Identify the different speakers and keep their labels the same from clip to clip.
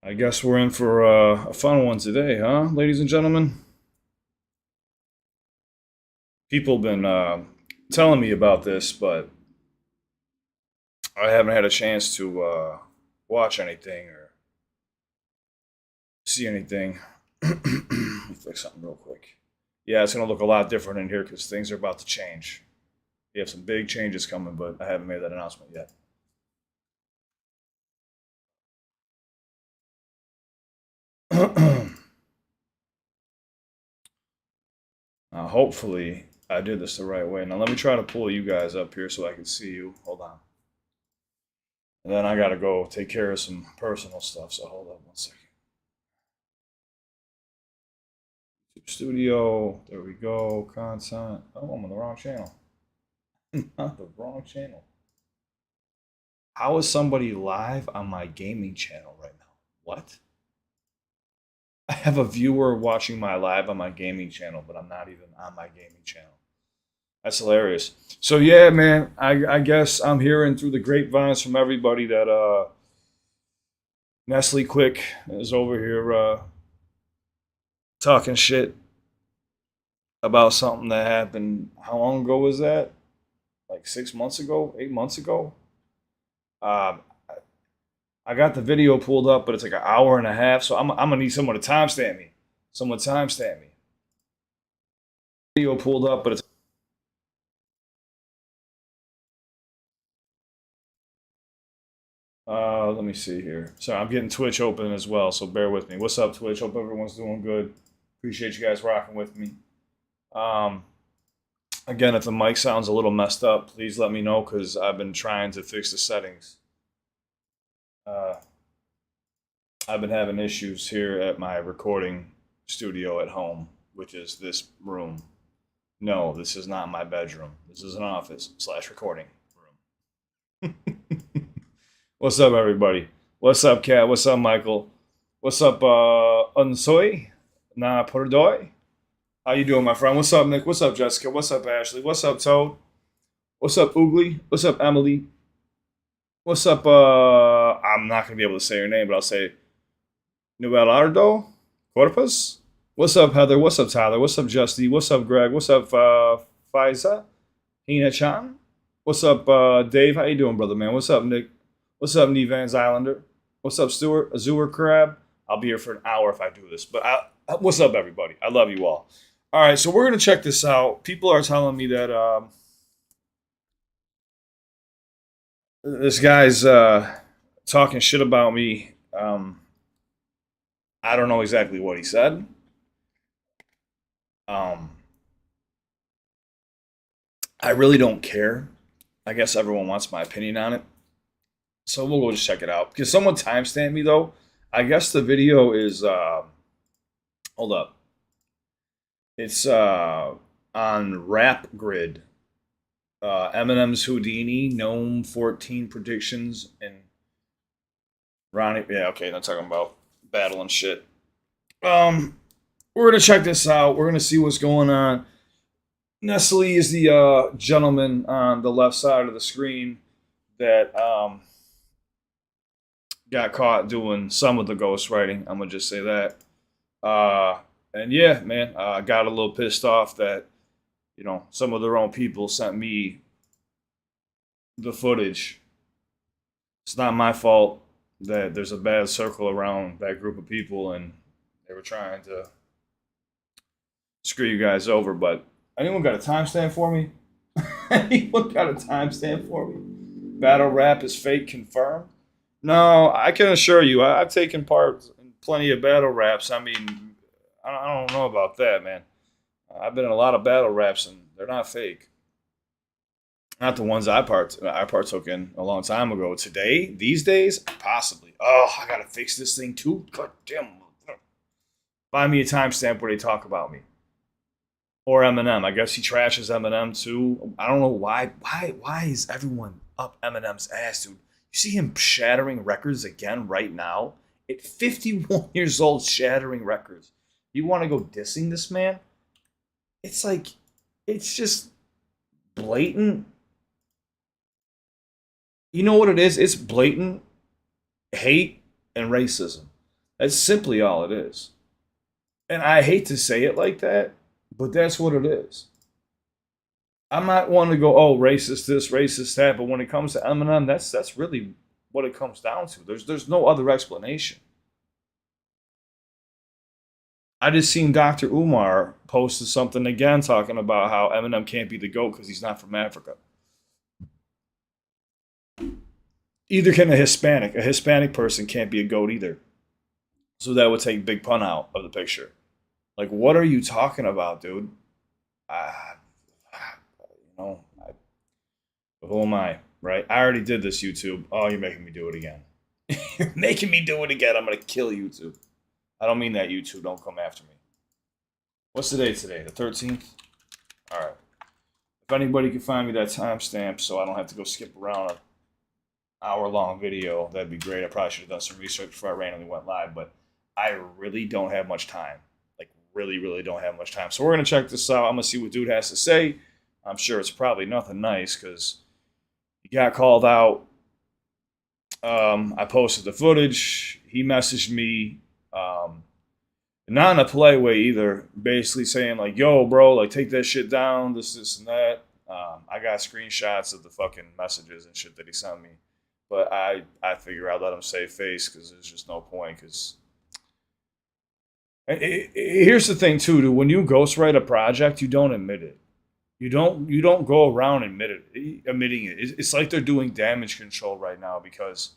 Speaker 1: I guess we're in for a fun one today, huh, ladies and gentlemen? People have been telling me about this, but I haven't had a chance to watch anything or see anything. Let me fix something real quick. Yeah, it's going to look a lot different in here because things are about to change. We have some big changes coming, but I haven't made that announcement yet. Hopefully, I did this the right way. Now, let me try to pull you guys up here so I can see you. Hold on. And then I got to go take care of some personal stuff, so hold on one second. Studio, there we go. Content. Oh, I'm on the wrong channel. Not the wrong channel. How is somebody live on my gaming channel right now? What? I have a viewer watching my live on my gaming channel, but I'm not even on my gaming channel. That's hilarious. So yeah, man, I guess I'm hearing through the grapevines from everybody that Nestle Quick is over here talking shit about something that happened. How long ago was that? Like 6 months ago, 8 months ago. Um, I got the video pulled up, but it's like an hour and a half. So I'm gonna need someone to timestamp me. Someone timestamp me. Video pulled up, but it's let me see here. So I'm getting Twitch open as well, so bear with me. What's up, Twitch? Hope everyone's doing good. Appreciate you guys rocking with me. Um, Again, if the mic sounds a little messed up, please let me know because I've been trying to fix the settings. Uh, I've been having issues here at my recording studio at home, which is this room. No, this is not my bedroom. This is an office slash recording room. What's up, everybody? What's up, Kat? What's up, Michael? What's up, Unsoy? Na Perdoy? How you doing, my friend? What's up, Nick? What's up, Jessica? What's up, Ashley? What's up, Toad? What's up, Oogly? What's up, Emily? What's up, I'm not going to be able to say your name, but I'll say Nuelardo Corpus? What's up, Heather? What's up, Tyler? What's up, Justy? What's up, Greg? What's up, Faiza? Hina Chan? What's up, Dave? How you doing, brother, man? What's up, Nick? What's up, Nevans Islander? What's up, Stuart? Azure Crab? I'll be here for an hour if I do this. But what's up, everybody? I love you all. All right, so we're going to check this out. People are telling me that this guy's talking shit about me. I don't know exactly what he said. Um, I really don't care. I guess everyone wants my opinion on it. So we'll go just check it out. Because someone timestamped me, though. I guess the video is. Hold up. It's on Rap Grid. Eminem's Houdini, Gnome 14 predictions, and Ronnie. Yeah, okay, not talking about battle and shit. We're gonna check this out. We're gonna see what's going on. Nestle is the gentleman on the left side of the screen that got caught doing some of the ghostwriting. I'm gonna just say that. And yeah, man, I got a little pissed off that some of their own people sent me the footage. It's not my fault that there's a bad circle around that group of people, and they were trying to screw you guys over. But anyone got a timestamp for me? Anyone got a timestamp for me? Battle rap is fake confirmed? No, I can assure you, I've taken part in plenty of battle raps. I mean, I don't know about that, man. I've been in a lot of battle raps, and they're not fake. Not the ones I partook in a long time ago. Today, these days, possibly. Oh, I gotta fix this thing too. God damn. Buy me a timestamp where they talk about me. Or Eminem. I guess he trashes Eminem too. I don't know why. Why is everyone up Eminem's ass, dude? You see him shattering records again right now? At 51 years old, shattering records. You want to go dissing this man? It's like, it's just blatant. You know what it is? It's blatant hate and racism. That's simply all it is. And I hate to say it like that, but that's what it is. I'm not one to go, oh, racist this, racist that, but when it comes to Eminem, that's really what it comes down to. There's no other explanation. I just seen Dr. Umar posted something again talking about how Eminem can't be the GOAT because he's not from Africa. Either can a Hispanic. A Hispanic person can't be a GOAT either. So that would take Big Pun out of the picture. Like, what are you talking about, dude? Who am I, right? I already did this, YouTube. Oh, you're making me do it again. You're making me do it again. I'm going to kill YouTube. I don't mean that, YouTube. Don't come after me. What's the date today? The 13th? All right. If anybody can find me that timestamp so I don't have to go skip around an hour-long video, that'd be great. I probably should have done some research before I randomly went live, but I really don't have much time. Like, really, really don't have much time. So we're going to check this out. I'm going to see what dude has to say. I'm sure it's probably nothing nice because he got called out. I posted the footage. He messaged me, not in a polite way either, basically saying like, yo, bro, like take that shit down, this, and that. I got screenshots of the fucking messages and shit that he sent me. But I figure I'd let him save face because there's just no point. Because here's the thing too, dude. When you ghostwrite a project, you don't admit it. You don't go around admitting it. It's like they're doing damage control right now because,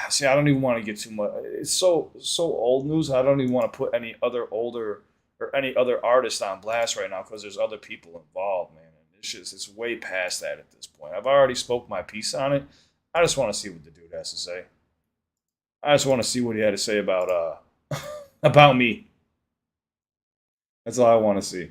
Speaker 1: see, I don't even want to get too much. It's so old news. I don't even want to put any other artist on blast right now because there's other people involved, man. And it's way past that at this point. I've already spoke my piece on it. I just want to see what the dude has to say. I just want to see what he had to say about about me. That's all I want to see.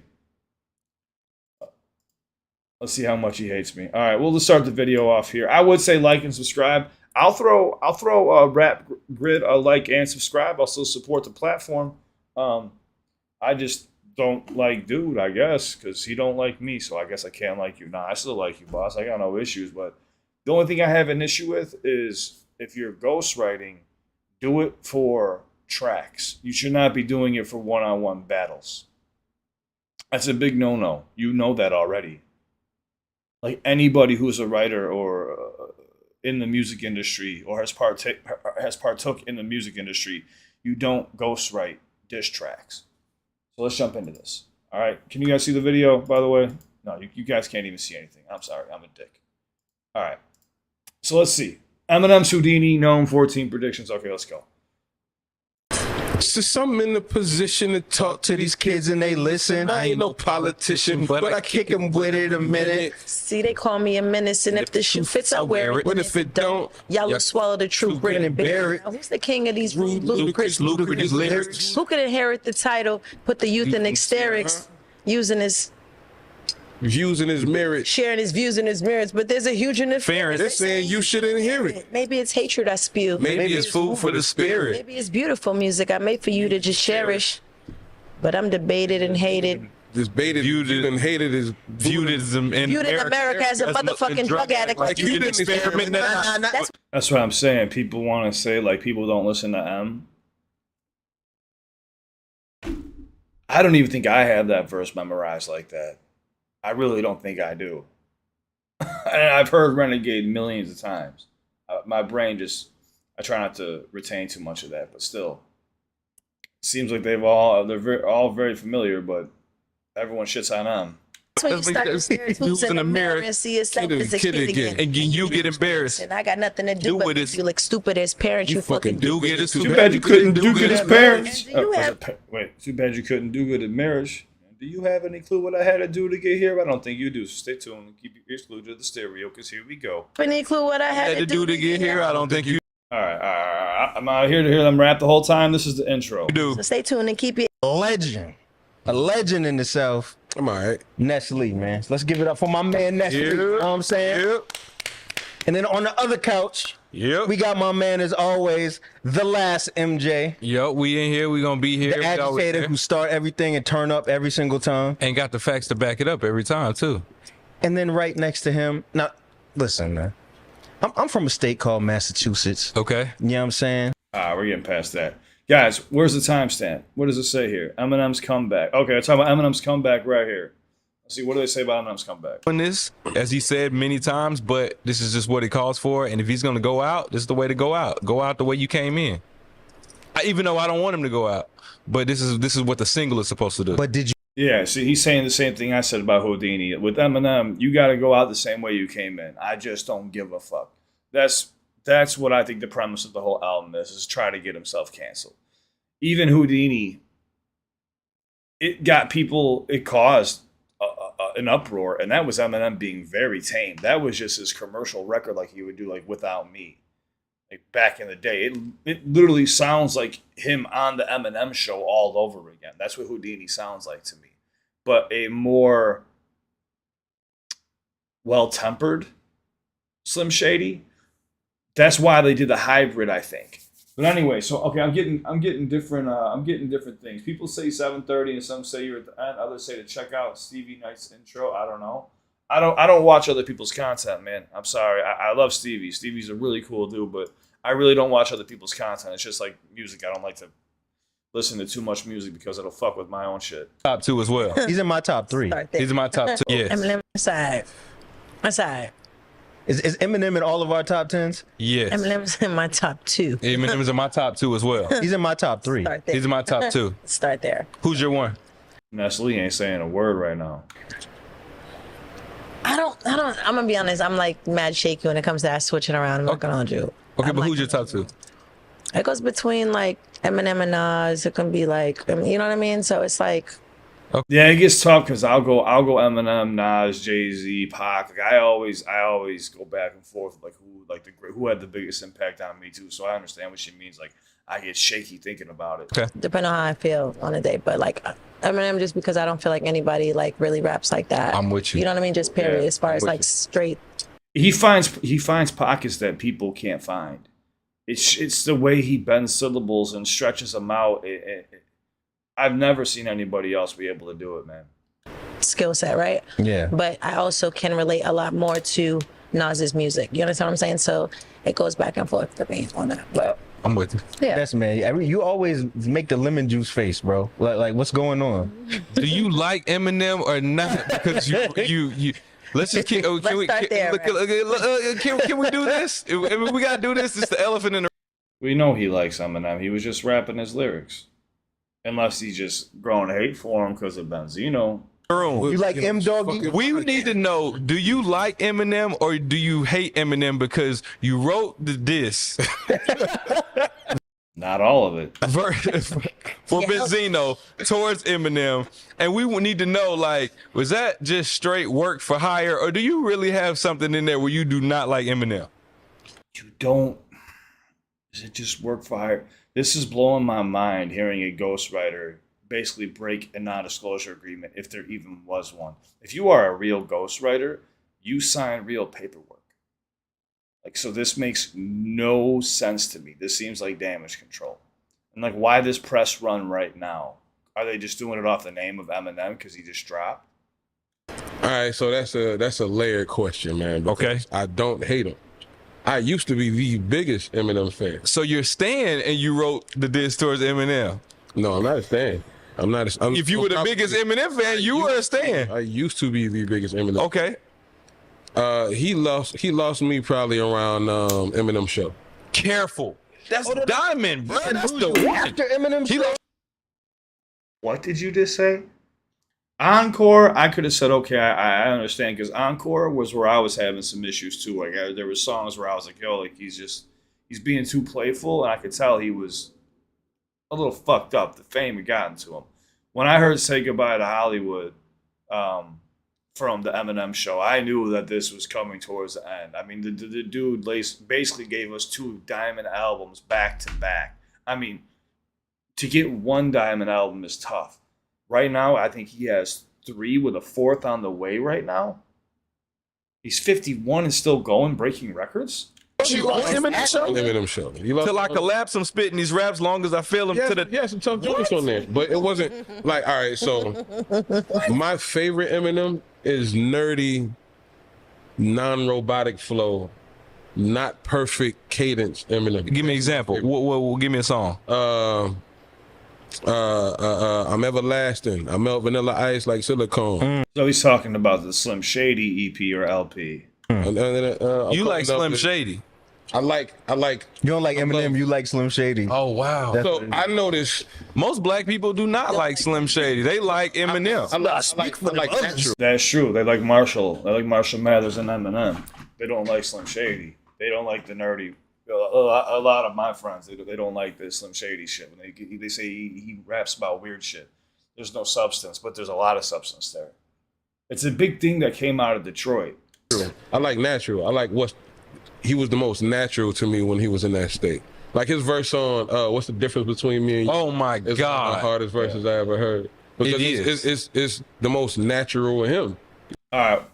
Speaker 1: Let's see how much he hates me. All right, we'll just start the video off here. I would say like and subscribe. I'll throw Rap Grid a like and subscribe. I'll still support the platform. I just don't like dude, I guess, because he don't like me, so I guess I can't like you. Nah, I still like you, boss. I got no issues, but the only thing I have an issue with is if you're ghostwriting, do it for tracks. You should not be doing it for one-on-one battles. That's a big no-no. You know that already. Like anybody who's a writer or in the music industry or has partook in the music industry, you don't ghostwrite diss tracks. So let's jump into this. All right. Can you guys see the video, by the way? No, you guys can't even see anything. I'm sorry. I'm a dick. All right. So let's see. Eminem's Houdini, known 14 predictions. Okay, let's go.
Speaker 2: So I'm in a position to talk to these kids and they listen. I ain't no politician, but I kick them with it a minute.
Speaker 3: See, they call me a menace, and if the shoe fits, I wear it.
Speaker 2: But if it don't,
Speaker 3: y'all will swallow the truth, grin and bear it. Now, who's the king of these rude, ludicrous lyrics? Who could inherit the title, put the youth in hysterics, using his
Speaker 2: views in his merit,
Speaker 3: sharing his views in his merits? But there's a huge interference.
Speaker 2: They're saying you shouldn't hear it.
Speaker 3: Maybe it's hatred I spew.
Speaker 2: Maybe it's food for the spirit.
Speaker 3: Maybe it's beautiful music I made for you to just cherish. But I'm debated and hated.
Speaker 2: Viewed and hated is
Speaker 3: viewed in America as a motherfucking drug addict.
Speaker 2: Like you didn't experiment.
Speaker 1: That's what I'm saying. People want to say like people don't listen to M. I don't even think I have that verse memorized like that. I really don't think I do. And I've heard Renegade millions of times. My brain just, I try not to retain too much of that, but still. Seems like they're all very familiar, but everyone shits on them.
Speaker 3: That's when you start staring who's in the mirror and see yourself as a kid again.
Speaker 2: And you get embarrassed.
Speaker 3: And I got nothing to do with it. You look stupid as parents. You fucking
Speaker 2: do get it.
Speaker 1: Too bad you couldn't do good as parents. Wait, too bad you couldn't do good in marriage. Do you have any clue what I had to do to get here? I don't think you do. So stay tuned and keep your ears glued to the stereo because here we go.
Speaker 3: Any clue what I had to do to get here?
Speaker 2: I don't think you.
Speaker 1: All right. I'm out here to hear them rap the whole time. This is the intro.
Speaker 3: So stay tuned and keep it.
Speaker 4: A legend in the South.
Speaker 2: I'm all right.
Speaker 4: Nestle, man. So let's give it up for my man Nestle.
Speaker 2: Yeah.
Speaker 4: You know what I'm saying?
Speaker 2: Yep.
Speaker 4: And then on the other couch,
Speaker 2: Yep.
Speaker 4: we got my man, as always, the last MJ.
Speaker 5: Yep, we in here. We gonna be here.
Speaker 4: The agitator who start everything and turn up every single time.
Speaker 5: And got the facts to back it up every time, too.
Speaker 4: And then right next to him, now, listen, man. I'm from a state called Massachusetts.
Speaker 5: Okay.
Speaker 4: You know what I'm saying?
Speaker 1: We're getting past that. Guys, where's the timestamp? What does it say here? Eminem's comeback. Okay, it's talking about Eminem's comeback right here. Let's see, what do they say about Eminem's comeback?
Speaker 5: On this, as he said many times, but this is just what he calls for. And if he's going to go out, this is the way to go out. Go out the way you came in. Even though I don't want him to go out, but this is what the single is supposed to do.
Speaker 4: But did you?
Speaker 1: Yeah, see, he's saying the same thing I said about Houdini. With Eminem, you got to go out the same way you came in. I just don't give a fuck. That's what I think the premise of the whole album is try to get himself canceled. Even Houdini, it caused an uproar, and that was Eminem being very tame. That was just his commercial record, like he would do, like Without Me, like back in the day. It literally sounds like him on the Eminem show all over again. That's what Houdini sounds like to me, but a more well-tempered Slim Shady. That's why they did the hybrid, I think. But anyway, so okay, I'm getting different things. People say 7:30, and some say you're at the end. Others say to check out Stevie Knight's intro. I don't know. I don't watch other people's content, man. I'm sorry. I love Stevie. Stevie's a really cool dude, but I really don't watch other people's content. It's just like music. I don't like to listen to too much music because it'll fuck with my own shit.
Speaker 5: Top 2 as well.
Speaker 4: He's in my top 3.
Speaker 5: He's in my top 2. Yes.
Speaker 3: Eminem side. My side.
Speaker 4: Is Eminem in all of our top 10s?
Speaker 5: Yes.
Speaker 3: Eminem's in my top 2.
Speaker 5: Eminem's in my top 2 as well.
Speaker 4: He's in my top 3.
Speaker 3: Start there.
Speaker 5: He's in my top 2.
Speaker 3: Start there.
Speaker 5: Who's your one?
Speaker 1: Nestle ain't saying a word right now.
Speaker 3: I'm gonna be honest. I'm like mad shaky when it comes to that switching around. I'm not gonna hold you.
Speaker 5: Okay,
Speaker 3: I'm
Speaker 5: but
Speaker 3: like,
Speaker 5: who's your top 2?
Speaker 3: It goes between like Eminem and Nas. It can be like, you know what I mean? So it's like,
Speaker 1: Yeah, it gets tough because I'll go Eminem, Nas, Jay-Z, Pac. Like I always go back and forth like who had the biggest impact on me too. So I understand what she means. Like I get shaky thinking about it.
Speaker 5: Okay.
Speaker 3: depending on how I feel on a day. But like Eminem, just because I don't feel like anybody like really raps like that.
Speaker 5: I'm with you.
Speaker 3: You know what I mean? Just period.
Speaker 1: Yeah,
Speaker 3: As far as
Speaker 5: with
Speaker 3: like
Speaker 5: you.
Speaker 3: straight.
Speaker 1: He finds pockets that people can't find. It's the way he bends syllables and stretches them out. I've never seen anybody else be able to do it, man.
Speaker 3: Skill set, right?
Speaker 4: Yeah.
Speaker 3: But I also can relate a lot more to Nas's music. You understand what I'm saying? So it goes back and forth for me on that. But
Speaker 5: I'm with you.
Speaker 3: yeah.
Speaker 4: Yes, man. You always make the lemon juice face, bro. Like what's going on?
Speaker 5: Do you like Eminem or not? Because you let's just keep. Oh, can
Speaker 3: Let's start there,
Speaker 5: can we do this? If we gotta do this. It's the elephant in the.
Speaker 1: We know he likes Eminem. He was just rapping his lyrics. Unless he's just growing hate for him because of Benzino.
Speaker 5: room.
Speaker 4: You like M Doggy?
Speaker 5: We need to know, do you like Eminem or do you hate Eminem because you wrote the diss
Speaker 1: Not all of it.
Speaker 5: for Benzino towards Eminem, and we would need to know, like, was that just straight work for hire, or do you really have something in there where you do not like Eminem?
Speaker 1: You don't. Is it just work for hire? This is blowing my mind hearing a ghostwriter basically break a non-disclosure agreement, if there even was one. If you are a real ghostwriter, you sign real paperwork. Like, so this makes no sense to me. This seems like damage control. And like, why this press run right now? Are they just doing it off the name of Eminem because he just dropped?
Speaker 6: All right, so that's a layered question, man.
Speaker 5: Okay.
Speaker 6: I don't hate him. I used to be the biggest Eminem fan.
Speaker 5: So you're Stan and you wrote the diss towards Eminem.
Speaker 6: No, I'm not a fan. I'm not.
Speaker 5: If you were the biggest Eminem fan, you were a Stan.
Speaker 6: I used to be the biggest Eminem.
Speaker 5: Okay.
Speaker 6: He lost me probably around Eminem show.
Speaker 5: Careful. That's Diamond, bro. That's the one.
Speaker 4: After Eminem show?
Speaker 1: What did you just say? Encore, I could have said, okay, I understand, because Encore was where I was having some issues too. Like there were songs where I was like, yo, like he's being too playful, and I could tell he was a little fucked up. The fame had gotten to him. When I heard "Say Goodbye to Hollywood" from the Eminem show, I knew that this was coming towards the end. I mean, the dude basically gave us 2 Diamond albums back to back. I mean, to get 1 Diamond album is tough. Right now, I think he has 3 with a 4th on the way right now. He's 51 and still going, breaking records.
Speaker 6: Eminem show.
Speaker 5: Till I collapse, I'm spitting these raps long as I feel them to the.
Speaker 6: Yeah, some tough joints on there, but it wasn't like, all right. So my favorite Eminem is nerdy, non-robotic flow, not perfect cadence Eminem.
Speaker 5: Give me an example. Give me a song.
Speaker 6: I'm everlasting. I melt vanilla ice like silicone.
Speaker 1: So he's talking about the Slim Shady EP or LP.
Speaker 5: You like Slim Shady?
Speaker 6: I like.
Speaker 4: You don't like Eminem, you like Slim Shady.
Speaker 5: Oh wow.
Speaker 6: So I noticed
Speaker 5: Most black people do not like Slim Shady. They like Eminem.
Speaker 6: I like natural.
Speaker 1: That's true. They like Marshall. They like Marshall Mathers and Eminem. They don't like Slim Shady. They don't like the nerdy. A lot of my friends, they don't like the Slim Shady shit. When they say he raps about weird shit. There's no substance, but there's a lot of substance there. It's a big thing that came out of Detroit.
Speaker 6: I like natural. I like he was the most natural to me when he was in that state. Like his verse on "What's the Difference Between Me and You?"
Speaker 5: Oh my
Speaker 6: It's one of the
Speaker 5: God.
Speaker 6: hardest verses I ever heard. Because it's the most natural with him.
Speaker 1: All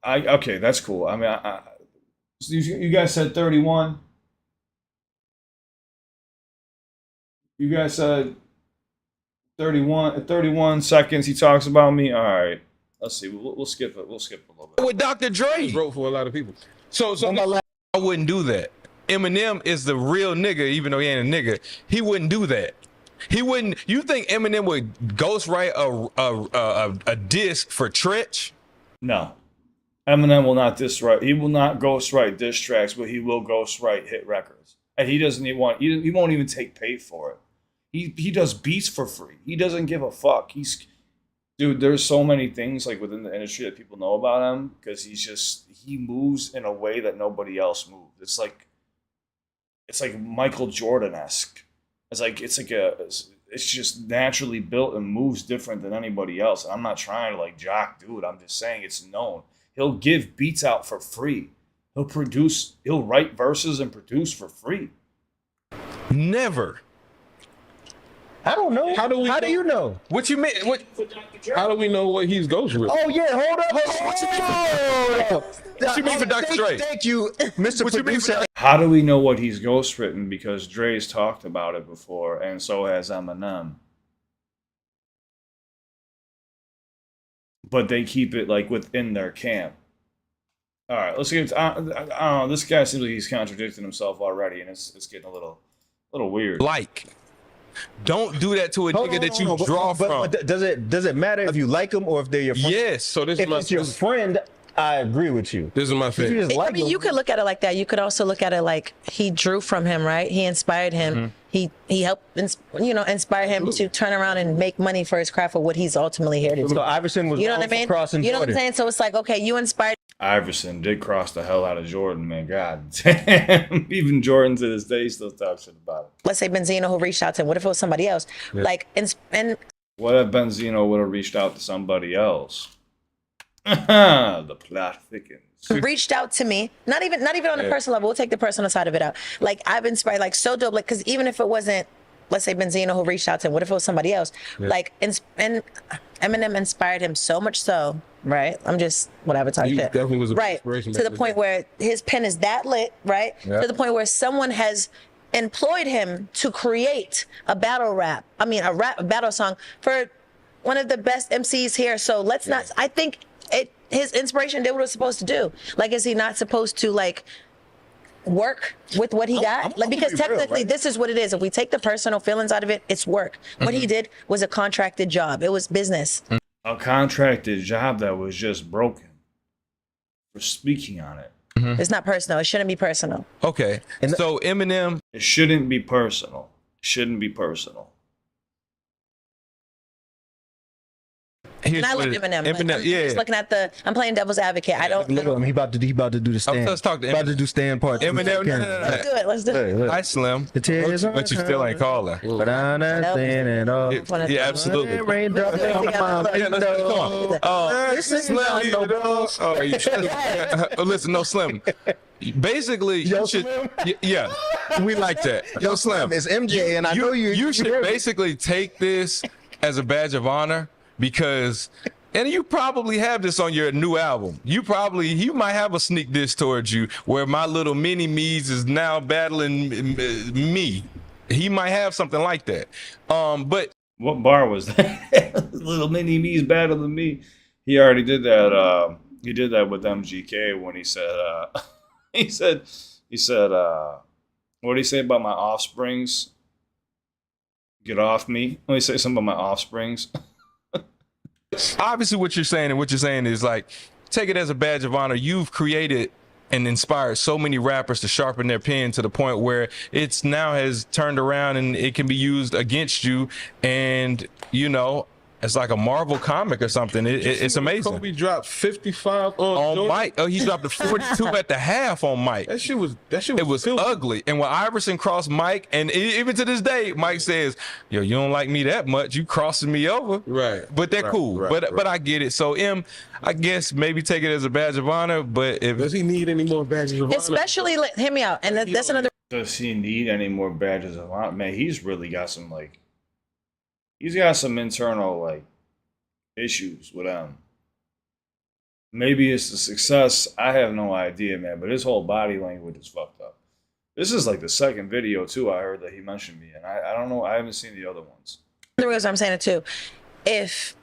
Speaker 1: right, okay, that's cool. I mean, so you guys said 31. You guys said 31. At 31 seconds, he talks about me. All right, let's see. We'll skip it. We'll skip a little bit.
Speaker 5: With Dr. Dre.
Speaker 6: He wrote for a lot of people. So
Speaker 5: I wouldn't do that. Eminem is the real nigga, even though he ain't a nigga. He wouldn't do that. He wouldn't. You think Eminem would ghostwrite a disc for Tretch?
Speaker 1: No, Eminem will not ghostwrite. He will not ghostwrite diss tracks, but he will ghostwrite hit records, and he doesn't even want. He won't even take pay for it. He does beats for free. He doesn't give a fuck. Dude, there's so many things like within the industry that people know about him because he moves in a way that nobody else moves. It's like Michael Jordan-esque. It's just naturally built and moves different than anybody else. And I'm not trying to like jock dude. I'm just saying it's known. He'll give beats out for free. He'll write verses and produce for free.
Speaker 5: Never.
Speaker 4: I don't know. How do you know?
Speaker 5: What you mean?
Speaker 6: how do we know what he's ghostwritten?
Speaker 4: Oh yeah, hold up.
Speaker 5: What you mean for Dr. Dre?
Speaker 4: Thank you, Mr. Producer.
Speaker 1: How do we know what he's ghostwritten? Because Dre's talked about it before, and so has Eminem. But they keep it like within their camp. All right, let's get. I don't know. This guy seems like he's contradicting himself already, and it's getting a little weird.
Speaker 5: Like, don't do that to a nigga that you draw from.
Speaker 4: But does it matter if you like them or if they're your friend?
Speaker 5: Yes.
Speaker 6: So this
Speaker 4: If
Speaker 6: is
Speaker 4: it's your friend, I agree with you.
Speaker 6: This is my
Speaker 4: If you
Speaker 6: favorite.
Speaker 4: just like
Speaker 3: I mean,
Speaker 4: them,
Speaker 3: you could look at it like that. You could also look at it like he drew from him, right? He inspired him. He helped, inspire him to turn around and make money for his craft for what he's ultimately here to do.
Speaker 4: so Iverson was
Speaker 3: You know what I mean?
Speaker 4: crossing
Speaker 3: You know what I'm
Speaker 4: Jordan.
Speaker 3: saying? So it's like, okay, you inspired.
Speaker 1: Iverson did cross the hell out of Jordan, man. God damn. Even Jordan to this day still talks shit about it.
Speaker 3: Let's say Benzino who reached out to him. What if it was somebody else? Like, and
Speaker 1: What if Benzino would have reached out to somebody else? The plot thickens.
Speaker 3: reached out to me, not even on a personal level. We'll take the personal side of it out. Like, I've inspired, like, so dope. Like, because even if it wasn't, let's say Benzino who reached out to him, what if it was somebody else? Like, and Eminem inspired him so much so, right? I'm just whatever type
Speaker 6: You
Speaker 3: shit.
Speaker 6: definitely was a
Speaker 3: right
Speaker 6: inspiration
Speaker 3: to
Speaker 6: back
Speaker 3: the
Speaker 6: in the
Speaker 3: point
Speaker 6: day.
Speaker 3: where his pen is that lit, right? To the point where someone has employed him to create a battle rap. I mean, a battle song for one of the best MCs here. So let's not. I think his inspiration did what it was supposed to do. Like, is he not supposed to like work with what he got? Like, because technically this is what it is. If we take the personal feelings out of it, it's work. What he did was a contracted job. It was business.
Speaker 1: A contracted job that was just broken for speaking on it.
Speaker 3: It's not personal. It shouldn't be personal.
Speaker 5: Okay. So Eminem.
Speaker 1: It shouldn't be personal. It shouldn't be personal.
Speaker 5: Here's
Speaker 3: And I love
Speaker 5: what it-
Speaker 3: Eminem. Like,
Speaker 5: Eminem,
Speaker 3: I'm
Speaker 5: yeah.
Speaker 3: just looking at I'm playing devil's advocate. I don't.
Speaker 4: Look at him. He about to do the stand.
Speaker 5: Let's talk to
Speaker 4: About to
Speaker 5: Eminem.
Speaker 4: do stand part.
Speaker 5: Eminem. No.
Speaker 3: Let's do it. Let's do it.
Speaker 5: Hi, Slim.
Speaker 4: The tears
Speaker 5: But you still ain't calling.
Speaker 4: But I'm not saying it all.
Speaker 5: Yeah, absolutely.
Speaker 4: Raindrops on my
Speaker 5: Yeah, let's come on.
Speaker 4: window.
Speaker 5: Slim, listen, no Slim. Basically,
Speaker 4: Yo,
Speaker 5: you should.
Speaker 4: Slim?
Speaker 5: Yeah, we like that. Yo, Slim,
Speaker 4: It's MJ, and I know you.
Speaker 5: You should basically take this as a badge of honor because. And you probably have this on your new album. You might have a sneak diss towards you where my little mini me's is now battling me. He might have something like that. But
Speaker 1: What bar was that? Little mini me's battling me. He already did that. He did that with MGK when he said He said, what did he say about my offsprings? Get off me. Let me say something about my offsprings.
Speaker 5: Obviously what you're saying is like, take it as a badge of honor. You've created and inspired so many rappers to sharpen their pen to the point where it's now has turned around and it can be used against you. And, you know, it's like a Marvel comic or something. It's amazing.
Speaker 6: Kobe dropped 55
Speaker 5: on Mike. Oh, he dropped a 42 at the half on Mike.
Speaker 6: That shit was
Speaker 5: it was
Speaker 6: filthy.
Speaker 5: ugly. And when Iverson crossed Mike, and even to this day, Mike says, "Yo, you don't like me that much. You crossing me over."
Speaker 6: Right.
Speaker 5: But they're cool. But I get it. So I guess maybe take it as a badge of honor. But if
Speaker 6: does he need any more badges of honor?
Speaker 3: Especially, hear me out. And that's another.
Speaker 1: Does he need any more badges of honor? Man, he's really got some he's got some internal issues with him. Maybe it's the success. I have no idea, man. But his whole body language is fucked up. This is like the second video too. I heard that he mentioned me, and I don't know. I haven't seen the other ones.
Speaker 3: The reason I'm saying it too, if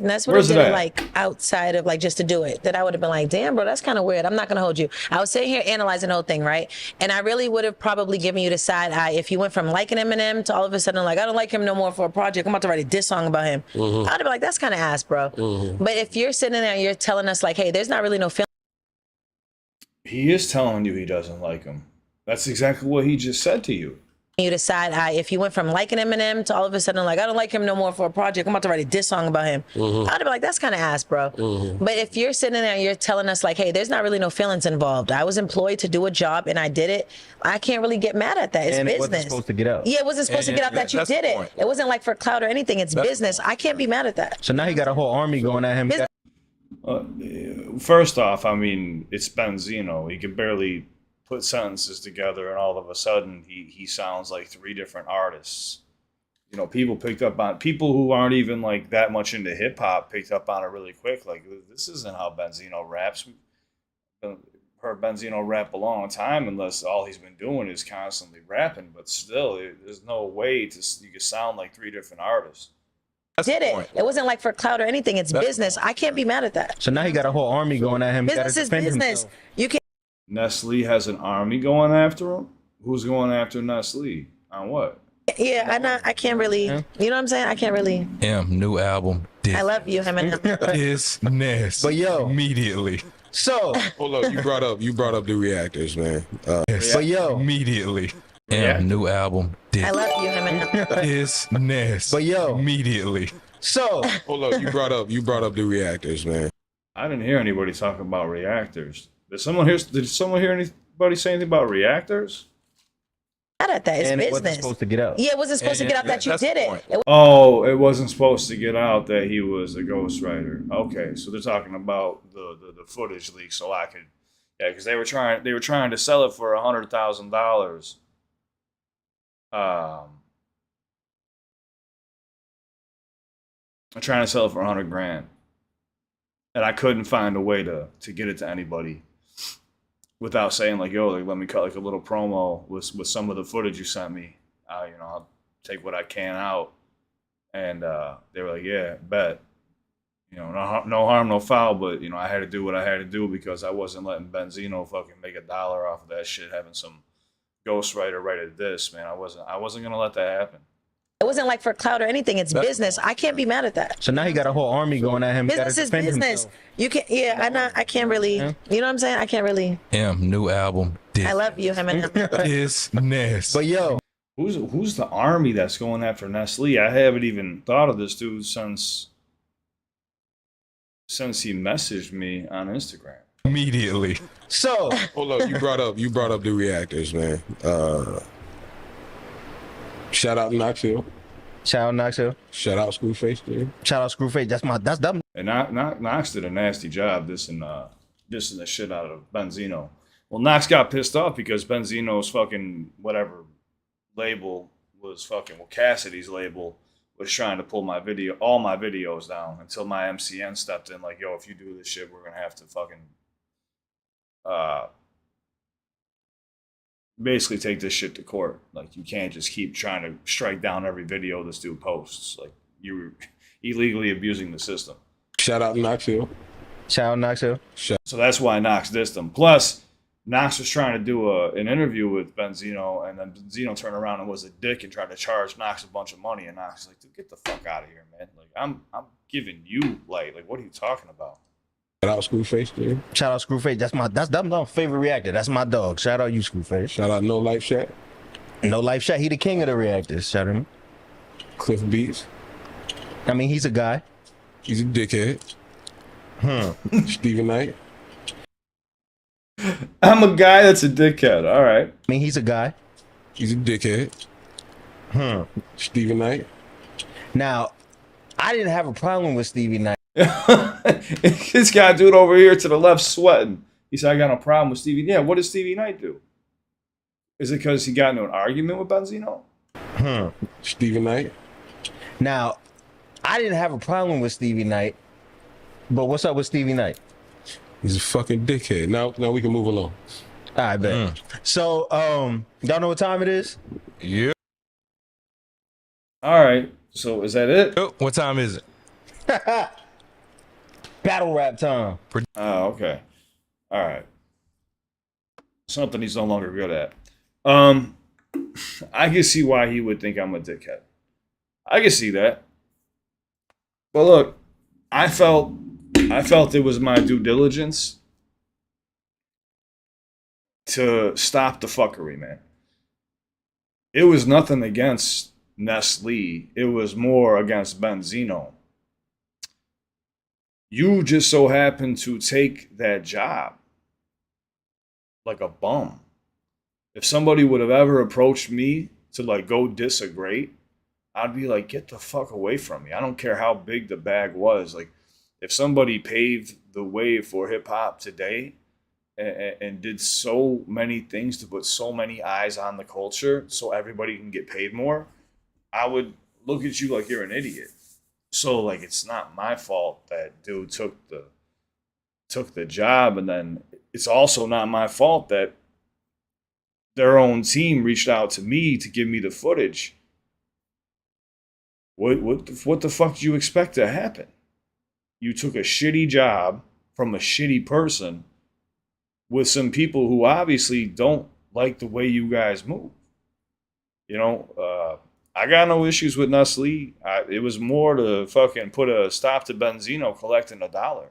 Speaker 3: Ness would have did it outside of just to do it, then I would have been like, damn, bro, that's kind of weird. I'm not gonna hold you. I was sitting here analyzing the whole thing, right? And I really would have probably given you the side eye if you went from liking Eminem to all of a sudden I don't like him no more for a project. I'm about to write a diss song about him. I'd have been like, that's kind of ass, bro. But if you're sitting there and you're telling us hey, there's not really no feeling.
Speaker 1: He is telling you he doesn't like him. That's exactly what he just said to you.
Speaker 3: You the side eye if you went from liking Eminem to all of a sudden I don't like him no more for a project. I'm about to write a diss song about him. I'd have been like, that's kind of ass, bro. But if you're sitting there and you're telling us hey, there's not really no feelings involved. I was employed to do a job and I did it. I can't really get mad at that. It's business.
Speaker 4: It wasn't supposed to get out.
Speaker 3: Yeah, it wasn't supposed to get out that you did it. It wasn't for clout or anything. It's business. I can't be mad at that.
Speaker 4: So now he got a whole army going at him.
Speaker 1: First off, I mean, it's Benzino. He can barely put sentences together, and all of a sudden he sounds like three different artists. You know, people who aren't even that much into hip hop picked up on it really quick. This isn't how Benzino raps. We've heard Benzino rap a long time, unless all he's been doing is constantly rapping. But still, there's no way you can sound like three different artists.
Speaker 3: Did it. It wasn't for clout or anything. It's business. I can't be mad at that.
Speaker 4: So now he got a whole army going at him.
Speaker 3: Business is business. You can't.
Speaker 1: Nestle has an army going after him? Who's going after Nestle? On what?
Speaker 3: Yeah, I can't really. You know what I'm saying? I can't really.
Speaker 5: New album.
Speaker 3: I love you, Eminem.
Speaker 5: Business.
Speaker 4: But yo,
Speaker 5: immediately.
Speaker 4: So
Speaker 6: hold up, you brought up the reactors, man.
Speaker 4: But yo,
Speaker 5: immediately. New album.
Speaker 3: I love you, Eminem.
Speaker 5: Business.
Speaker 4: But yo,
Speaker 5: immediately.
Speaker 6: So hold up, you brought up the reactors, man.
Speaker 1: I didn't hear anybody talk about reactors. Did someone hear anybody say anything about reactors?
Speaker 3: Mad at that. It's
Speaker 4: and
Speaker 3: business.
Speaker 4: it wasn't supposed to get out.
Speaker 3: Yeah, it wasn't supposed to get out that you did it.
Speaker 1: It wasn't supposed to get out that he was a ghostwriter. Okay, so they're talking about the footage leak, so I could, because they were trying to sell it for $100,000. I'm trying to sell it for $100,000, and I couldn't find a way to get it to anybody without saying yo, let me cut a little promo with some of the footage you sent me. I'll take what I can out, and they were like, yeah, bet. No harm, no foul, but I had to do what I had to do because I wasn't letting Benzino fucking make $1 off of that shit, having some ghostwriter write a diss, man. I wasn't gonna let that happen.
Speaker 3: It wasn't for clout or anything. It's business. I can't be mad at that.
Speaker 4: So now he got a whole army going at him.
Speaker 3: Business is business. You can't. Yeah, I can't really. You know what I'm saying? I can't really.
Speaker 5: New album.
Speaker 3: I love you, Eminem.
Speaker 5: Business.
Speaker 4: But yo,
Speaker 1: who's the army that's going after Nestle? I haven't even thought of this dude since he messaged me on Instagram.
Speaker 5: Immediately.
Speaker 4: So
Speaker 6: hold up, you brought up the reactors, man. Shout out Knoxville.
Speaker 4: Shout out Knoxville.
Speaker 6: Shout out Screwface, dude.
Speaker 4: Shout out Screwface. That's dumb.
Speaker 1: And Knox did a nasty job dissing the shit out of Benzino. Well, Knox got pissed off because Benzino's fucking whatever label was Cassidy's label was trying to pull all my videos down until my MCN stepped in yo, if you do this shit, we're gonna have to fucking basically take this shit to court. You can't just keep trying to strike down every video this dude posts. You're illegally abusing the system.
Speaker 6: Shout out Knoxville.
Speaker 4: Shout out Knoxville.
Speaker 1: So that's why Knox dissed him. Plus, Knox was trying to do an interview with Benzino, and then Benzino turned around and was a dick and tried to charge Knox a bunch of money. And Knox was like, "Dude, get the fuck out of here, man! Like, I'm giving you like, what are you talking about?"
Speaker 6: Shout out Screwface, dude.
Speaker 4: Shout out Screwface. That's my favorite reactor. That's my dog. Shout out you, Screwface.
Speaker 6: Shout out No Life Shack.
Speaker 4: No Life Shot. He the king of the reactors. Shout out him.
Speaker 6: CliffBeats.
Speaker 4: I mean, he's a guy.
Speaker 6: He's a dickhead. Stephen Knight.
Speaker 1: I'm a guy that's a dickhead. All right.
Speaker 4: I mean, he's a guy.
Speaker 6: He's a dickhead. Stephen Knight.
Speaker 4: Now, I didn't have a problem with Stevie Knight.
Speaker 1: This guy dude over here to the left sweating. He said, "I got no problem with Stevie." Yeah, what did Stevie Knight do? Is it because he got into an argument with Benzino?
Speaker 6: Stephen Knight.
Speaker 4: Now, I didn't have a problem with Stevie Knight, but what's up with Stevie Knight?
Speaker 6: He's a fucking dickhead. Now we can move along.
Speaker 4: I bet. So, y'all know what time it is?
Speaker 5: Yeah.
Speaker 1: All right. So is that it?
Speaker 5: Oh, what time is it?
Speaker 4: Battle rap time.
Speaker 1: Oh, okay. All right. Something he's no longer good at. I can see why he would think I'm a dickhead. I can see that. But look, I felt it was my due diligence to stop the fuckery, man. It was nothing against Nestle. It was more against Benzino. You just so happened to take that job like a bum. If somebody would have ever approached me to like go disagree, I'd be like, get the fuck away from me. I don't care how big the bag was. Like, if somebody paved the way for hip hop today and did so many things to put so many eyes on the culture so everybody can get paid more, I would look at you like you're an idiot. So like, it's not my fault that dude took the job, and then it's also not my fault that their own team reached out to me to give me the footage. What the fuck do you expect to happen? You took a shitty job from a shitty person with some people who obviously don't like the way you guys move. You know, I got no issues with Nestle. It was more to fucking put a stop to Benzino collecting $1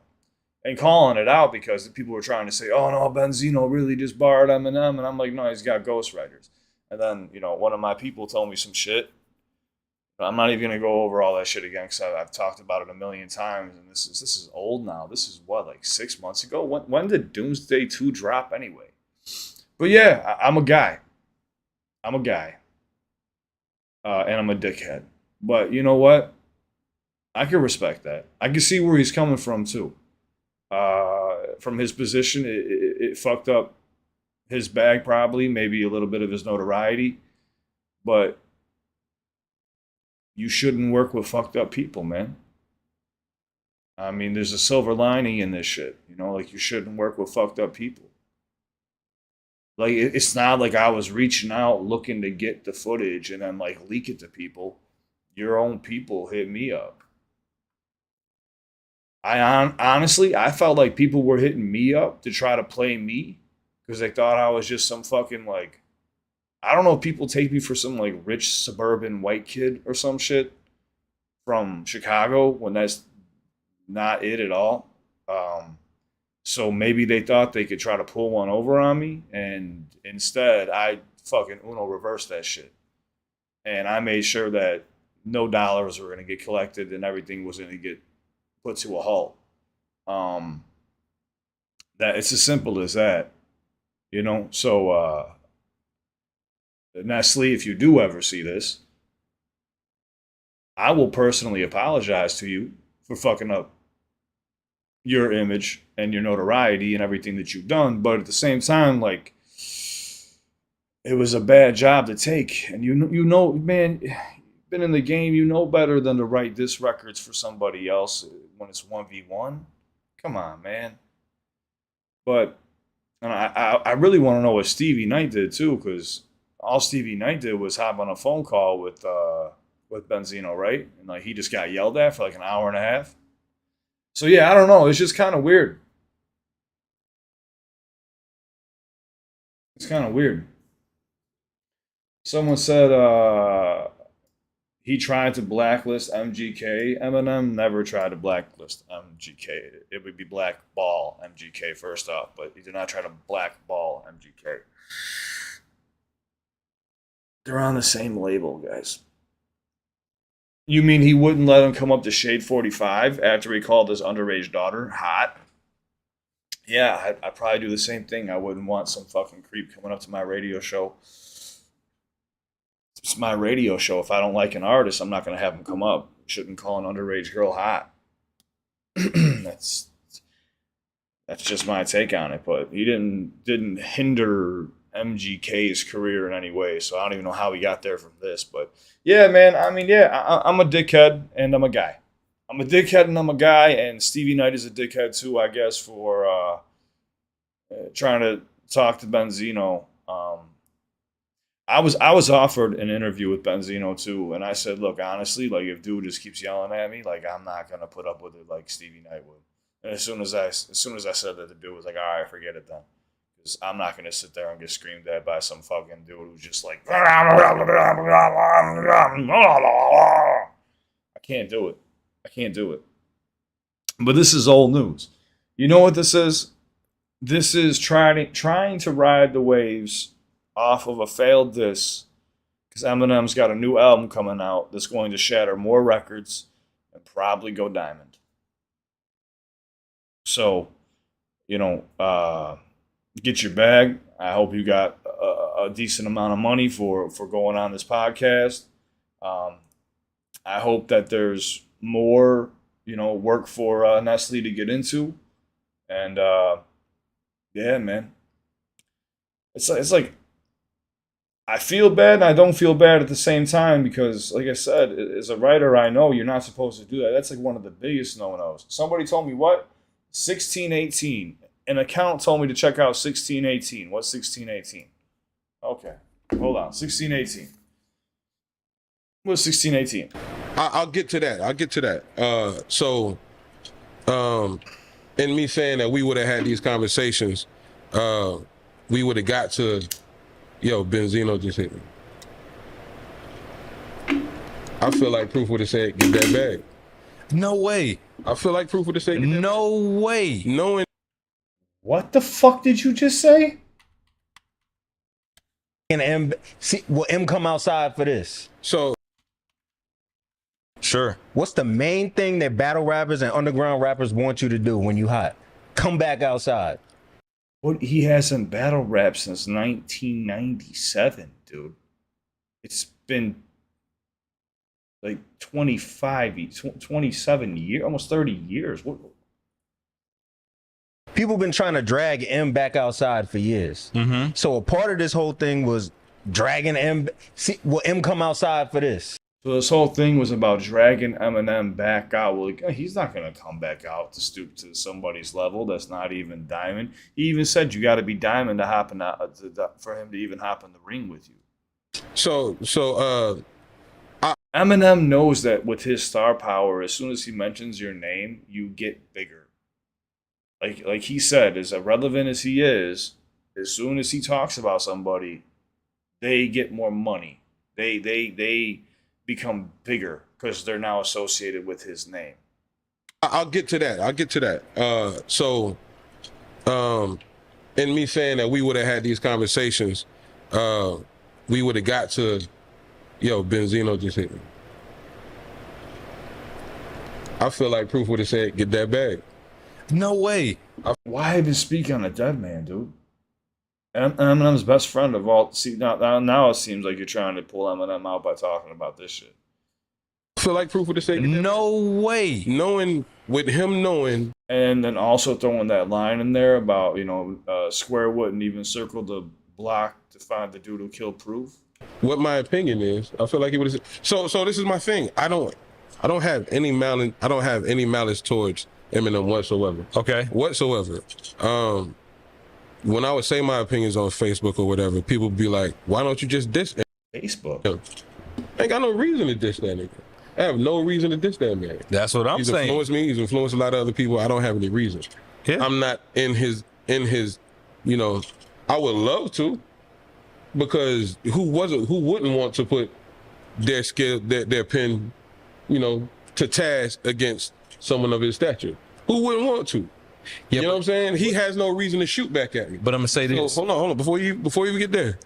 Speaker 1: and calling it out because people were trying to say, "Oh no, Benzino really just borrowed Eminem," and I'm like, "No, he's got ghostwriters." And then, you know, one of my people told me some shit. I'm not even gonna go over all that shit again because I've talked about it a million times, and this is old now. This is what, like 6 months ago. When did Doomsday 2 drop anyway? But yeah, I'm a guy. I'm a guy, and I'm a dickhead. But you know what? I can respect that. I can see where he's coming from too. From his position, it fucked up his bag probably, maybe a little bit of his notoriety, but you shouldn't work with fucked up people, man. I mean, there's a silver lining in this shit. You know, like, you shouldn't work with fucked up people. Like, it's not like I was reaching out looking to get the footage and then, like, leak it to people. Your own people hit me up. Honestly, I felt like people were hitting me up to try to play me because they thought I was just some fucking, like, I don't know if people take me for some like rich suburban white kid or some shit from Chicago when that's not it at all. So maybe they thought they could try to pull one over on me, and instead I fucking Uno reversed that shit. And I made sure that no dollars were going to get collected and everything was going to get put to a halt. That it's as simple as that, you know? So, Nestle, if you do ever see this, I will personally apologize to you for fucking up your image and your notoriety and everything that you've done. But at the same time, like, it was a bad job to take. And you know, man, you've been in the game, you know better than to write diss records for somebody else when it's 1v1. Come on, man. But and I really want to know what Stevie Knight did too, because all Stevie Knight did was hop on a phone call with Benzino, right? And like, he just got yelled at for like an hour and a half. So yeah, I don't know. It's just kind of weird. It's kind of weird. Someone said he tried to blacklist MGK. Eminem never tried to blacklist MGK. It would be blackball MGK first off, but he did not try to blackball MGK. They're on the same label, guys. You mean he wouldn't let him come up to Shade 45 after he called his underage daughter hot? Yeah, I'd probably do the same thing. I wouldn't want some fucking creep coming up to my radio show. It's my radio show. If I don't like an artist, I'm not going to have him come up. Shouldn't call an underage girl hot. That's just my take on it. But he didn't hinder MGK's career in any way. So I don't even know how he got there from this. But yeah, man. I mean, yeah, I'm a dickhead and I'm a guy. I'm a dickhead and I'm a guy, and Stevie Knight is a dickhead too, I guess, for trying to talk to Benzino. I was offered an interview with Benzino too, and I said, look, honestly, like if dude just keeps yelling at me, like I'm not gonna put up with it like Stevie Knight would. And as soon as I said that, the dude was like, all right, forget it then, because I'm not gonna sit there and get screamed at by some fucking dude who's just like, I can't do it. I can't do it. But this is old news. You know what this is? This is trying to ride the waves off of a failed diss, because Eminem's got a new album coming out that's going to shatter more records and probably go diamond. So, you know, get your bag. I hope you got a decent amount of money for going on this podcast. I hope that there's more, you know, work for Nestle to get into. And, yeah, man. It's like, I feel bad and I don't feel bad at the same time because, like I said, as a writer, I know you're not supposed to do that. That's like one of the biggest no-nos. Somebody told me, what? 1618. An account told me to check out 1618. What's 1618? Okay, hold on. 1618. What's 1618?
Speaker 6: I'll get to that. So, in me saying that we would have had these conversations, we would have got to, yo, Benzino just hit me. I feel like Proof would have said, get that bag.
Speaker 5: No way.
Speaker 6: I feel like Proof would have said, get that
Speaker 5: No way.
Speaker 6: knowing.
Speaker 1: What the fuck did you just say?
Speaker 4: And M, see, will M come outside for this?
Speaker 6: So,
Speaker 5: Sure.
Speaker 4: What's the main thing that battle rappers and underground rappers want you to do when you hot? Come back outside.
Speaker 1: What, he hasn't battle rap since 1997, dude. It's been like 27 years, almost 30 years. What?
Speaker 4: People been trying to drag M back outside for years.
Speaker 5: Mm-hmm.
Speaker 4: So a part of this whole thing was dragging M. See, will M come outside for this?
Speaker 1: So this whole thing was about dragging Eminem back out. Well, like, he's not going to come back out to stoop to somebody's level that's not even diamond. He even said you got to be diamond to hop in for him to even hop in the ring with you.
Speaker 6: So,
Speaker 1: Eminem knows that with his star power, as soon as he mentions your name, you get bigger. Like he said, as irrelevant as he is, as soon as he talks about somebody, they get more money. They become bigger because they're now associated with his name.
Speaker 6: I'll get to that. In me saying that we would have had these conversations, we would have got to, yo, Benzino just hit me. I feel like Proof would have said, get that bag.
Speaker 5: No way.
Speaker 1: Why even speak on a dead man, dude? Eminem's best friend of all. See, now it seems like you're trying to pull Eminem out by talking about this shit.
Speaker 6: I feel like Proof would have said, get that
Speaker 5: No way.
Speaker 6: knowing, with him knowing.
Speaker 1: And then also throwing that line in there about, you know, Square wouldn't even circle the block to find the dude who killed Proof.
Speaker 6: What my opinion is, I feel like he would have. So this is my thing. I don't have any malice. I don't have any malice towards Eminem whatsoever.
Speaker 5: Okay.
Speaker 6: Whatsoever. When I would say my opinions on Facebook or whatever, people would be like, "Why don't you just diss him?"
Speaker 1: Facebook.
Speaker 6: I ain't got no reason to diss that nigga. I have no reason to diss that man.
Speaker 5: That's what I'm
Speaker 6: He's
Speaker 5: saying.
Speaker 6: influenced me. He's influenced a lot of other people. I don't have any reason.
Speaker 5: Yeah.
Speaker 6: I'm not in his. You know, I would love to. because who wouldn't want to put their skill, their pen, you know, to task against someone of his stature? Who wouldn't want to?
Speaker 5: Yeah,
Speaker 6: you know what I'm saying? He has no reason to shoot back at me.
Speaker 5: But I'm gonna say this.
Speaker 6: Hold on. Before you even get there,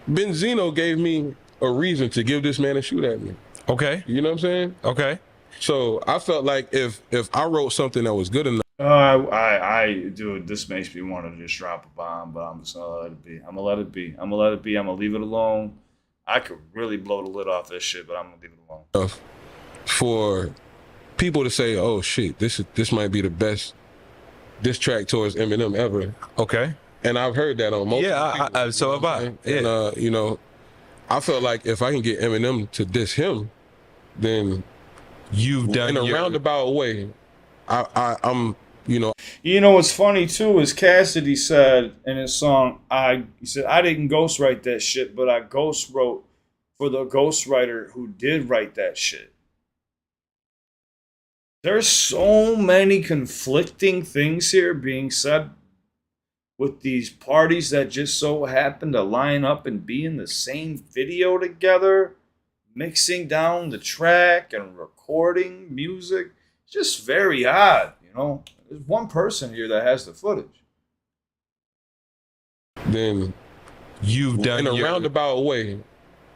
Speaker 6: Benzino gave me a reason to give this man a shoot at me.
Speaker 5: Okay.
Speaker 6: You know what I'm saying?
Speaker 5: Okay.
Speaker 6: So I felt like if I wrote something that was good enough.
Speaker 1: Dude, this makes me want to just drop a bomb, but I'm just gonna let it be. I'm gonna let it be. I'm gonna leave it alone. I could really blow the lid off this shit, but I'm gonna leave it alone.
Speaker 6: For people to say, "Oh shit, this might be the best diss track towards Eminem ever."
Speaker 5: Okay.
Speaker 6: And I've heard that on most.
Speaker 5: Yeah, so have I. Yeah.
Speaker 6: And, you know, I felt like if I can get Eminem to diss him, then
Speaker 5: you've done
Speaker 6: in a roundabout way. I'm, you know.
Speaker 1: You know what's funny too is Cassidy said in his song, he said I didn't ghostwrite that shit, but I ghost wrote for the ghostwriter who did write that shit. There's so many conflicting things here being said with these parties that just so happen to line up and be in the same video together, mixing down the track and recording music. It's just very odd, you know. There's one person here that has the footage.
Speaker 6: Then
Speaker 5: you've done
Speaker 6: in a roundabout way.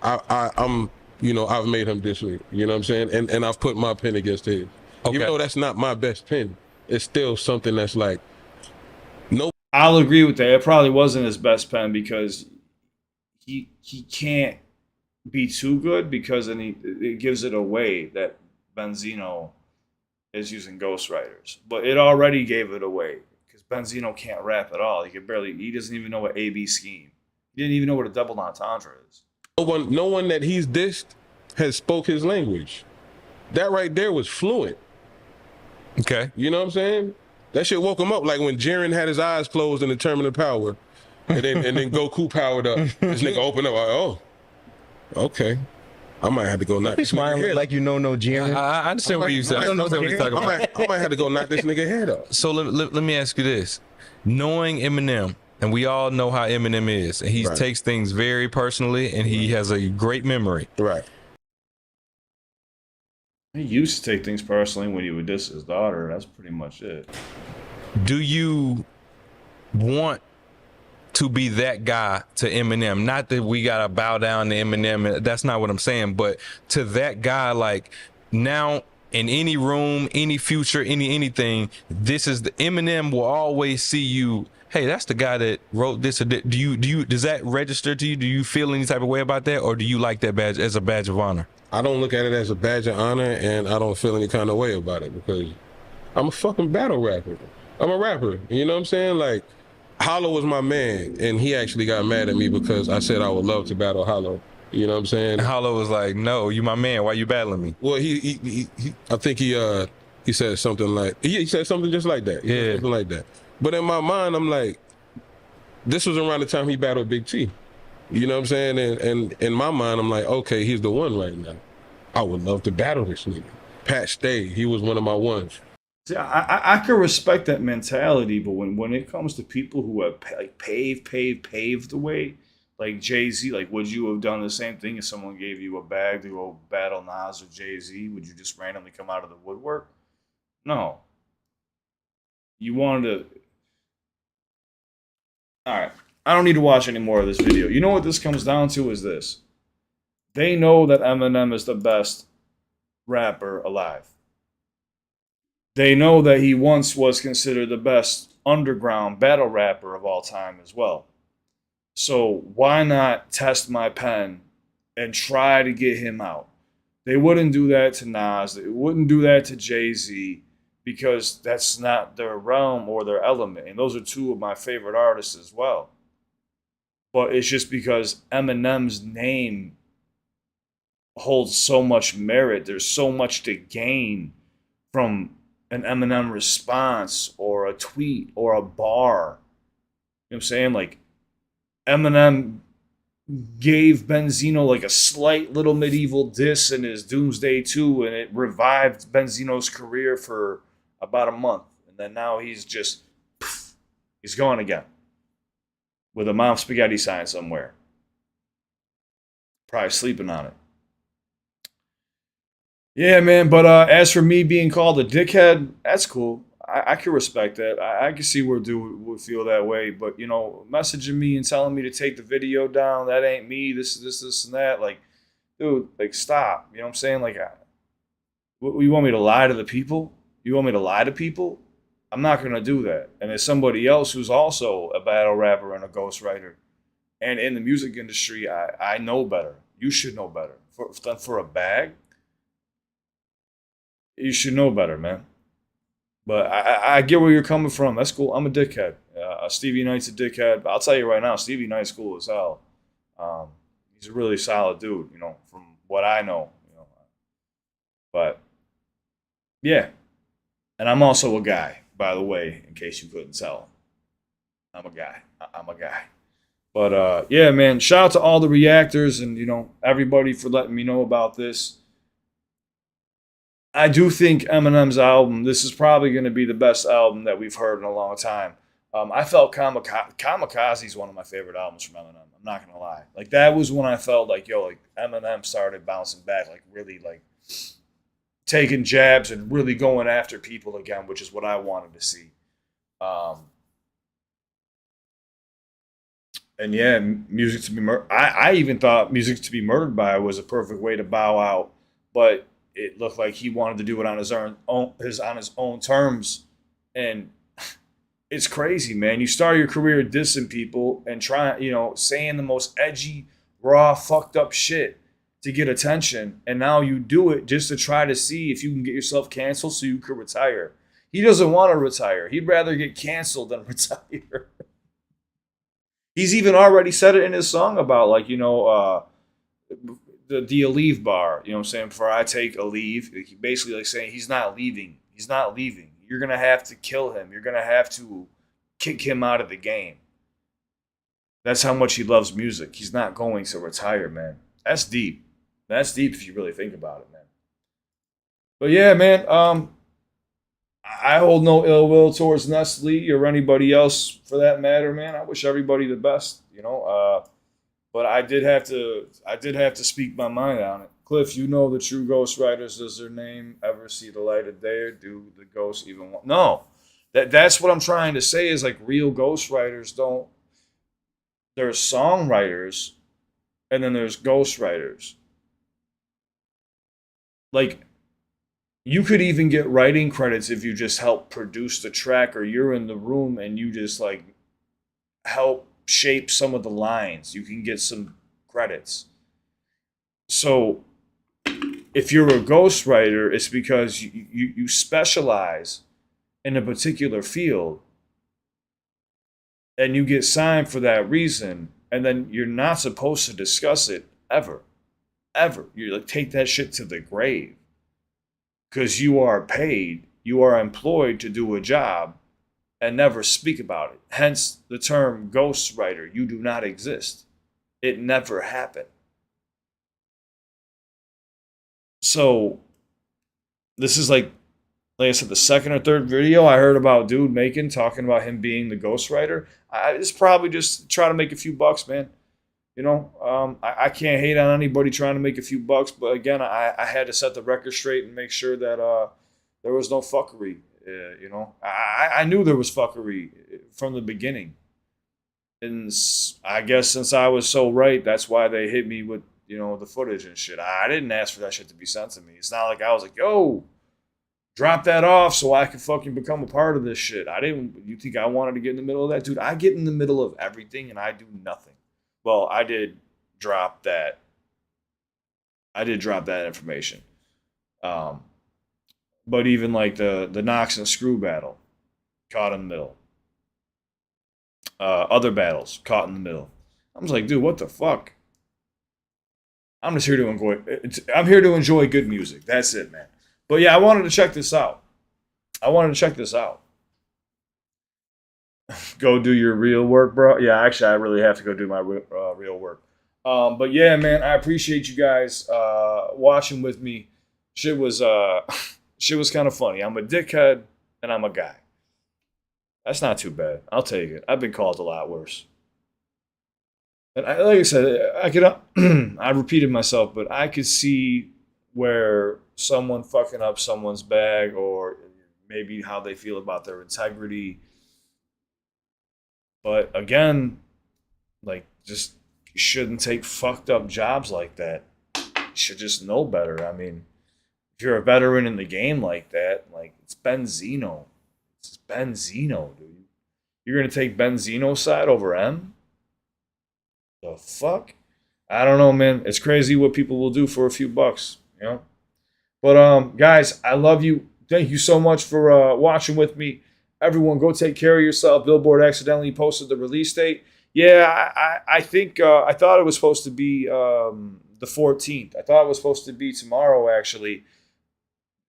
Speaker 6: I'm, you know, I've made him diss me. You know what I'm saying? And I've put my pen against his. Okay. Even though that's not my best pen, it's still something that's like, no.
Speaker 1: I'll agree with that. It probably wasn't his best pen because he can't be too good because then it gives it away that Benzino is using ghostwriters. But it already gave it away because Benzino can't rap at all. He doesn't even know what A-B scheme. He didn't even know what a double entendre is.
Speaker 6: No one that he's dissed has spoke his language. That right there was fluent.
Speaker 5: Okay.
Speaker 6: You know what I'm saying? That shit woke him up like when Jiren had his eyes closed in the Terminal Power and then Goku powered up. This nigga opened up like, oh, okay. I might have to go knock
Speaker 4: this nigga head. Like you know no Jiren.
Speaker 5: I understand what you said. I don't know what you're talking about.
Speaker 6: I might have to go knock this nigga head up.
Speaker 5: So let me ask you this. Knowing Eminem, and we all know how Eminem is, and he takes things very personally, and he has a great memory.
Speaker 6: Right.
Speaker 1: He used to take things personally when he would diss his daughter. That's pretty much it.
Speaker 5: Do you want to be that guy to Eminem? Not that we gotta bow down to Eminem. That's not what I'm saying. But to that guy, like now in any room, any future, anything, this is the Eminem will always see you. Hey, that's the guy that wrote this. Do you does that register to you? Do you feel any type of way about that, or do you like that badge as a badge of honor?
Speaker 6: I don't look at it as a badge of honor, and I don't feel any kind of way about it because I'm a fucking battle rapper. I'm a rapper. You know what I'm saying? Like, Hollow was my man, and he actually got mad at me because I said I would love to battle Hollow. You know what I'm saying?
Speaker 5: And Hollow was like, "No, you my man. Why you battling me?"
Speaker 6: Well, I think he said something like he said something just like that.
Speaker 5: Yeah,
Speaker 6: something like that. But in my mind, I'm like, this was around the time he battled Big T. You know what I'm saying? And in my mind, I'm like, okay, he's the one right now. I would love to battle this nigga. Pat Stay, he was one of my ones.
Speaker 1: See, I can respect that mentality, but when it comes to people who have like paved the way, like Jay-Z, like would you have done the same thing if someone gave you a bag to go battle Nas or Jay-Z? Would you just randomly come out of the woodwork? No. You wanted to... All right. I don't need to watch any more of this video. You know what this comes down to is this. They know that Eminem is the best rapper alive. They know that he once was considered the best underground battle rapper of all time as well. So why not test my pen and try to get him out? They wouldn't do that to Nas. They wouldn't do that to Jay-Z because that's not their realm or their element. And those are two of my favorite artists as well. But it's just because Eminem's name holds so much merit. There's so much to gain from an Eminem response or a tweet or a bar. You know what I'm saying? Like, Eminem gave Benzino like a slight little medieval diss in his Doomsday 2, and it revived Benzino's career for about a month. And then now he's just, he's gone again with a mom spaghetti sign somewhere. Probably sleeping on it. Yeah, man. But as for me being called a dickhead, that's cool. I can respect that. I can see where dude would feel that way. But you know, messaging me and telling me to take the video down, that ain't me. This, and that. Like, dude, like, stop. You know what I'm saying? Like, you want me to lie to the people? You want me to lie to people? I'm not gonna do that. And there's somebody else who's also a battle rapper and a ghostwriter, and in the music industry, I know better. You should know better. For a bag, you should know better, man. But I get where you're coming from. That's cool. I'm a dickhead. Stevie Knight's a dickhead. But I'll tell you right now, Stevie Knight's cool as hell. He's a really solid dude, you know, from what I know. You know, but yeah, and I'm also a guy, by the way, in case you couldn't tell. I'm a guy. I'm a guy. But yeah, man, shout out to all the reactors and, you know, everybody for letting me know about this. I do think Eminem's album, this is probably going to be the best album that we've heard in a long time. I felt Kamikaze is one of my favorite albums from Eminem. I'm not going to lie. Like, that was when I felt like, yo, like, Eminem started bouncing back, like, really, like, taking jabs and really going after people again, which is what I wanted to see. And yeah, music to be murdered. I even thought music to be murdered by was a perfect way to bow out, but it looked like he wanted to do it on his own terms, and it's crazy, man. You start your career dissing people and trying, you know, saying the most edgy, raw, fucked up shit to get attention, and now you do it just to try to see if you can get yourself canceled so you could retire. He doesn't want to retire. He'd rather get canceled than retire. He's even already said it in his song about, like, you know, the leave bar. You know what I'm saying? Before I take a leave, he basically like saying he's not leaving. He's not leaving. You're gonna have to kill him. You're gonna have to kick him out of the game. That's how much he loves music. He's not going to retire, man. That's deep. That's deep if you really think about it, man. But yeah, man. I hold no ill will towards Nestle or anybody else for that matter, man. I wish everybody the best, you know. But I did have to speak my mind on it. Cliff, you know the true ghostwriters. Does their name ever see the light of day, or do the ghosts even want? No, that's what I'm trying to say is, like, real ghostwriters don't. There's songwriters, and then there's ghostwriters. Like, you could even get writing credits if you just help produce the track, or you're in the room and you just, like, help shape some of the lines. You can get some credits. So if you're a ghostwriter, it's because you specialize in a particular field and you get signed for that reason, and then you're not supposed to discuss it ever. You, like, take that shit to the grave. Because you are paid, you are employed to do a job and never speak about it. Hence the term ghostwriter. You do not exist. It never happened. So this is like I said, the second or third video I heard about dude making, talking about him being the ghostwriter. It's probably just try to make a few bucks, man. You know, I can't hate on anybody trying to make a few bucks, but again, I had to set the record straight and make sure that there was no fuckery. You know, I knew there was fuckery from the beginning, and I guess since I was so right, that's why they hit me with, you know, the footage and shit. I didn't ask for that shit to be sent to me. It's not like I was like, yo, drop that off so I can fucking become a part of this shit. I didn't. You think I wanted to get in the middle of that, dude? I get in the middle of everything and I do nothing. Well, I did drop that. I did drop that information. But even like the Knox and Screw battle, caught in the middle. Other battles, caught in the middle. I was like, dude, what the fuck? I'm just here to enjoy. I'm here to enjoy good music. That's it, man. But yeah, I wanted to check this out. Go do your real work, bro. Yeah, actually, I really have to go do my real work. But yeah, man, I appreciate you guys watching with me. Shit was kind of funny. I'm a dickhead and I'm a guy. That's not too bad. I'll take it. I've been called a lot worse. And like I said, I could I repeated myself, but I could see where someone fucking up someone's bag, or maybe how they feel about their integrity. But again, like, just you shouldn't take fucked up jobs like that. You should just know better. I mean, if you're a veteran in the game like that, like, it's Benzino. It's Benzino, dude. You're gonna take Benzino's side over M? The fuck? I don't know, man. It's crazy what people will do for a few bucks, you know? But guys, I love you. Thank you so much for watching with me. Everyone, go take care of yourself. Billboard accidentally posted the release date. Yeah, I think I thought it was supposed to be the 14th. I thought it was supposed to be tomorrow, actually.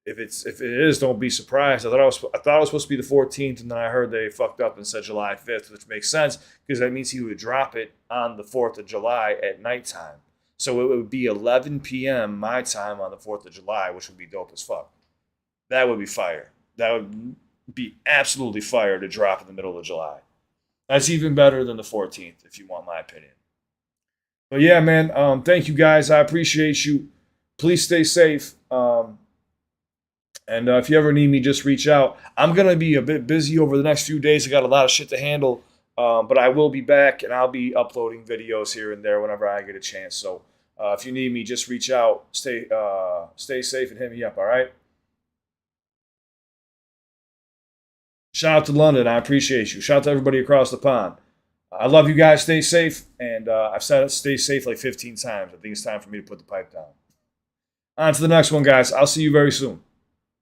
Speaker 1: If it is, don't be surprised. I thought it was supposed to be the 14th, and then I heard they fucked up and said July 5th, which makes sense because that means he would drop it on the 4th of July at nighttime. So it would be 11 p.m. my time on the 4th of July, which would be dope as fuck. That would be fire. That would be absolutely fire to drop in the middle of July. That's even better than the 14th, if you want my opinion. But yeah, man, thank you guys. I appreciate you. Please stay safe. And if you ever need me, just reach out. I'm going to be a bit busy over the next few days. I got a lot of shit to handle. But I will be back, and I'll be uploading videos here and there whenever I get a chance. So if you need me, just reach out. Stay safe and hit me up, all right? Shout out to London. I appreciate you. Shout out to everybody across the pond. I love you guys. Stay safe. And I've said it, stay safe like 15 times. I think it's time for me to put the pipe down. On to the next one, guys. I'll see you very soon.